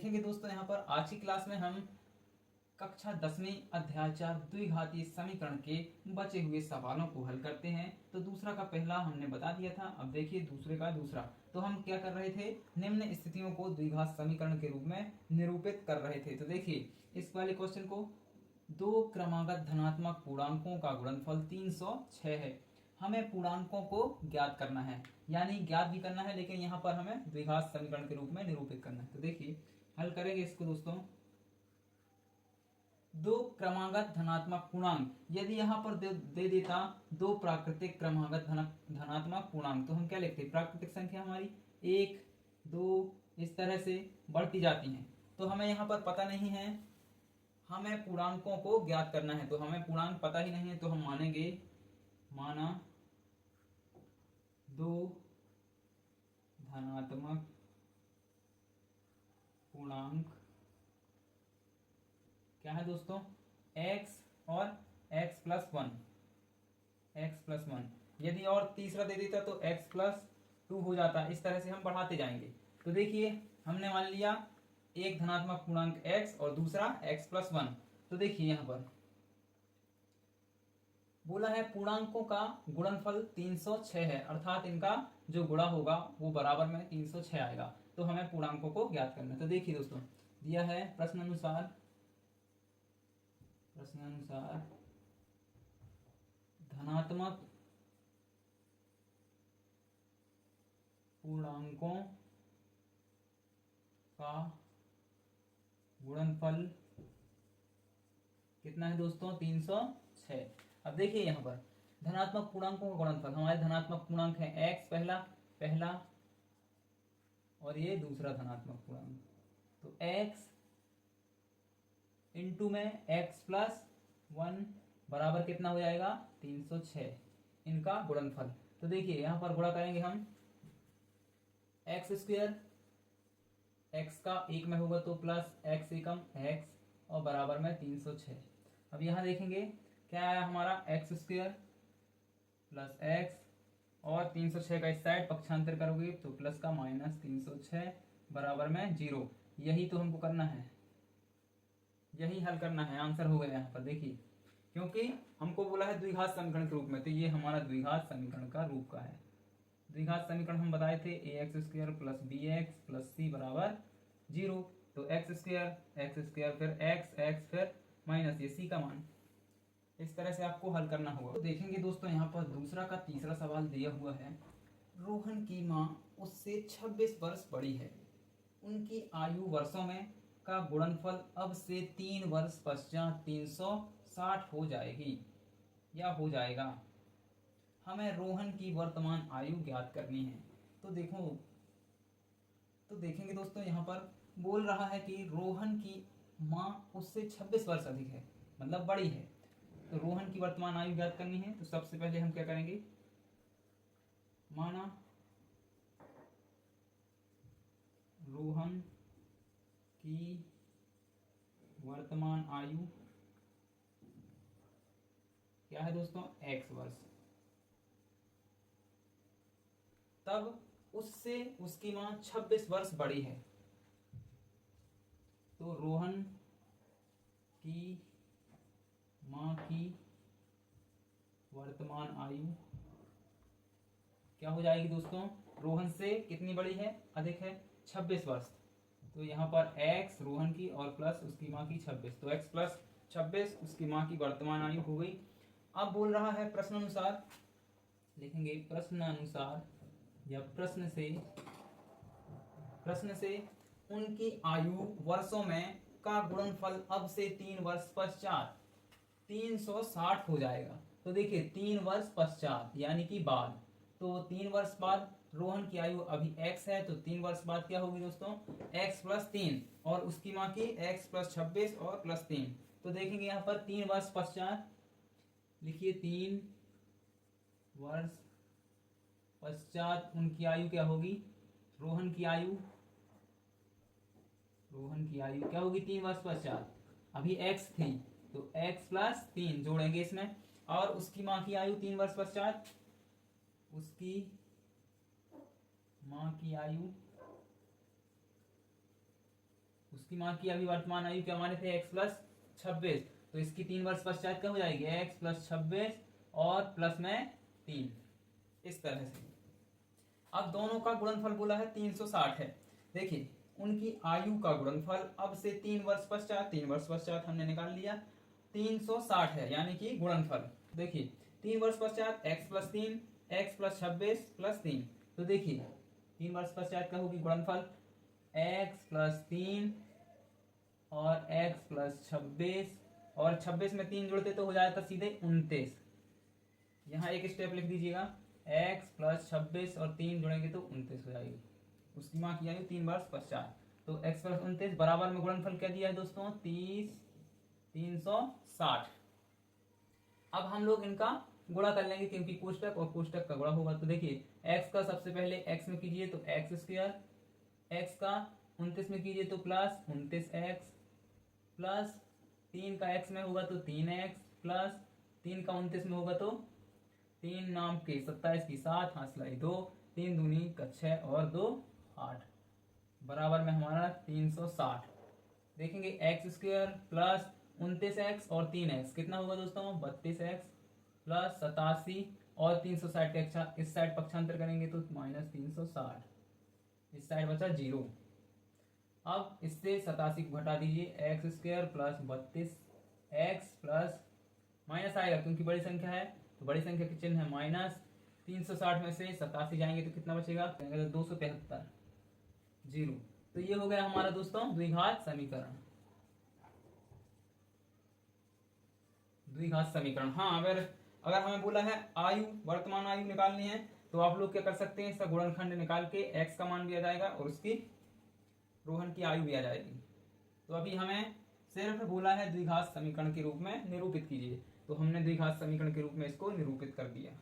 देखेंगे दोस्तों यहाँ पर आज की क्लास में हम कक्षा 10वीं अध्याय 4 द्विघातीय समीकरण के बचे हुए सवालों को हल करते हैं। तो दूसरा का पहला हमने बता दिया था, अब देखिए दूसरे का दूसरा। तो हम क्या कर रहे थे, निम्न स्थितियों को द्विघात समीकरण के रूप में निरूपित कर रहे थे। तो देखिए इस वाले क्वेश्चन को, दो क्रमागत धनात्मक पूर्णांकों का गुणनफल 306 है, हमें पूर्णांकों को ज्ञात करना है, यानी ज्ञात भी करना है लेकिन यहाँ पर हमें द्विघात समीकरण के रूप में निरूपित करना है। तो देखिए हल करेंगे इसको दोस्तों। दो क्रमागत धनात्मक पूर्णांक, यदि यहाँ पर दे देता दो प्राकृतिक क्रमागत धनात्मक पूर्णांक, तो हम क्या लिखते, प्राकृतिक संख्या हमारी 1 2 इस तरह से बढ़ती जाती हैं। तो हमें यहाँ पर पता नहीं है, हमें पूर्णांकों को ज्ञात करना है। तो हमें पूर्णांक पता ही नहीं है, तो हम मानेंगे माना दो धनात्मक पूर्णांक क्या है दोस्तों, x और x प्लस वन। यदि और तीसरा दे देता तो x प्लस 2 हो जाता। इस तरह से हम बढ़ाते जाएंगे। तो देखिए हमने मान लिया एक धनात्मक पूर्णांक x और दूसरा x प्लस 1। तो देखिए यहाँ पर बोला है पूर्णांकों का गुणनफल 306 है, अर्थात इनका जो गुणा होगा वो बराबर में 306 आएगा। तो हमें पूर्णांकों को ज्ञात करना है। तो देखिए दोस्तों दिया है प्रश्न अनुसार धनात्मक पूर्णांकों का गुणनफल कितना है दोस्तों, 306। अब देखिए यहाँ पर धनात्मक पूर्णांकों का गुणनफल, हमारे धनात्मक पूर्णांक है x पहला और ये दूसरा धनात्मक पूर्णांक। तो x इंटू में x प्लस 1 बराबर कितना हो जाएगा, 306 इनका गुणनफल। तो देखिए यहाँ पर गुणा करेंगे हम, एक्स स्क्वायर x का एक में होगा तो प्लस x एकम x और बराबर में 306। अब यहाँ देखेंगे क्या आया हमारा, एक्स स्क्वायर प्लस x और 306 का इस साइड पक्षांतर करोगे तो प्लस का माइनस 306 बराबर में 0। यही तो हमको करना है, यही हल करना है, आंसर हो गया यहाँ पर। देखिए क्योंकि हमको बोला है द्विघात समीकरण के रूप में, तो ये हमारा द्विघात समीकरण का रूप का है। द्विघात समीकरण हम बताए थे ax square plus bx plus c बराबर 0। तो एक्स स्क्वायर फिर x फिर माइनस ये c का मान, इस तरह से आपको हल करना होगा। तो देखेंगे दोस्तों यहाँ पर दूसरा का तीसरा सवाल दिया हुआ है, रोहन की माँ उससे 26 वर्ष बड़ी है, उनकी आयु वर्षों में का गुणनफल अब से 3 वर्ष पश्चात 360 हो जाएगी या हो जाएगा, हमें रोहन की वर्तमान आयु ज्ञात करनी है। तो देखेंगे दोस्तों यहाँ पर बोल रहा है कि रोहन की माँ उससे 26 वर्ष अधिक है, मतलब बड़ी है। तो रोहन की वर्तमान आयु ज्ञात करनी है। तो सबसे पहले हम क्या करेंगे, माना रोहन की वर्तमान आयु क्या है दोस्तों, x वर्ष, तब उससे उसकी मां 26 वर्ष बड़ी है। तो रोहन की मां की वर्तमान आयु क्या हो जाएगी दोस्तों, रोहन से कितनी बड़ी है, अधिक है, 26 वर्ष। तो यहाँ पर x रोहन की और प्लस उसकी माँ की 26, तो x प्लस 26 उसकी माँ की वर्तमान आयु हो गई। अब बोल रहा है प्रश्न अनुसार, लिखेंगे प्रश्न अनुसार या प्रश्न से उनकी आयु वर्षों में का गुणनफल अब से 3 वर्ष पश्चात 360 हो जाएगा। तो देखिए 3 वर्ष पश्चात यानी कि बाद, तो 3 वर्ष बाद रोहन की आयु अभी x है, तो 3 वर्ष बाद क्या होगी दोस्तों, x प्लस 3 और उसकी माँ की x प्लस 26 और प्लस 3। तो देखेंगे यहाँ पर 3 वर्ष पश्चात, लिखिए 3 वर्ष पश्चात उनकी आयु क्या होगी, रोहन की आयु क्या होगी 3 वर्ष पश्चात, अभी x थी तो x प्लस 3 जोड़ेंगे इसमें, और उसकी माँ की आयु 3 वर्ष पश्चात, उसकी माँ की आयु उसकी माँ की अभी वर्तमान आयु क्या माने थे, x प्लस 26, तो इसकी 3 वर्ष पश्चात क्या हो जाएगी, x प्लस 26 और प्लस में 3, इस तरह से। अब दोनों का गुणनफल बोला है 360 है। देखिए उनकी आयु का गुणनफल अब से 3 वर्ष पश्चात, 3 वर्ष पश्चात हमने निकाल लिया, 360 है यानी कि गुणनफल। देखिए 3 वर्ष पश्चात x plus 3, x plus 26 plus 3, तो देखिए 3 वर्ष पश्चात क्या होगी गुणनफल, x प्लस 3 और x प्लस 26, और 26 में 3 जुड़ते तो हो जाता सीधे 29। यहाँ एक स्टेप लिख दीजिएगा, x प्लस 26 और 3 जुड़ेंगे तो 29 हो जाएगी। उसकी माँ की आयु 3 वर्ष पश्चात, तो x प्लस 29 बराबर में गुणनफल क्या दिया है दोस्तों, 30, 360। अब हम लोग इनका गुणा कर लेंगे क्योंकि कोष्टक और कोष्टक का गुणा होगा। तो देखिए x का सबसे पहले x में कीजिए तो x स्क्वायर, x का 29 में कीजिए तो प्लस 29x, प्लस 3 का x में होगा तो 3x, प्लस 3 का 29 में होगा तो 3 नाम के 27 की 7, हासिलाई 2, 3 दूनी का 6 और 2 8, बराबर में हमारा 360। देखेंगे x स्क्वायर प्लस 29x और 3x कितना होगा दोस्तों, 32x, प्लस 87 और 360 के इस साइड पक्षांतर करेंगे तो माइनस 360, इस साइड बचा 0। अब इससे 87 को घटा दीजिए, x square plus 32x plus minus आएगा क्योंकि बड़ी संख्या है तो बड़ी संख्या के चिन्ह है माइनस, 360 में से 87 जाएंगे तो कितना बचेगा, 273, 0। तो ये हो गया हमारा दोस्तों द्विघात समीकरण। द्विघात समीकरण, हाँ अगर हमें बोला है आयु, वर्तमान आयु निकालनी है तो आप लोग क्या कर सकते हैं, इसका गुणनखंड निकाल के x का मान भी आ जाएगा और उसकी रोहन की आयु भी आ जाएगी। तो अभी हमें सिर्फ बोला है द्विघात समीकरण के रूप में निरूपित कीजिए, तो हमने द्विघात समीकरण के रूप में इसको निरूपित कर दिया।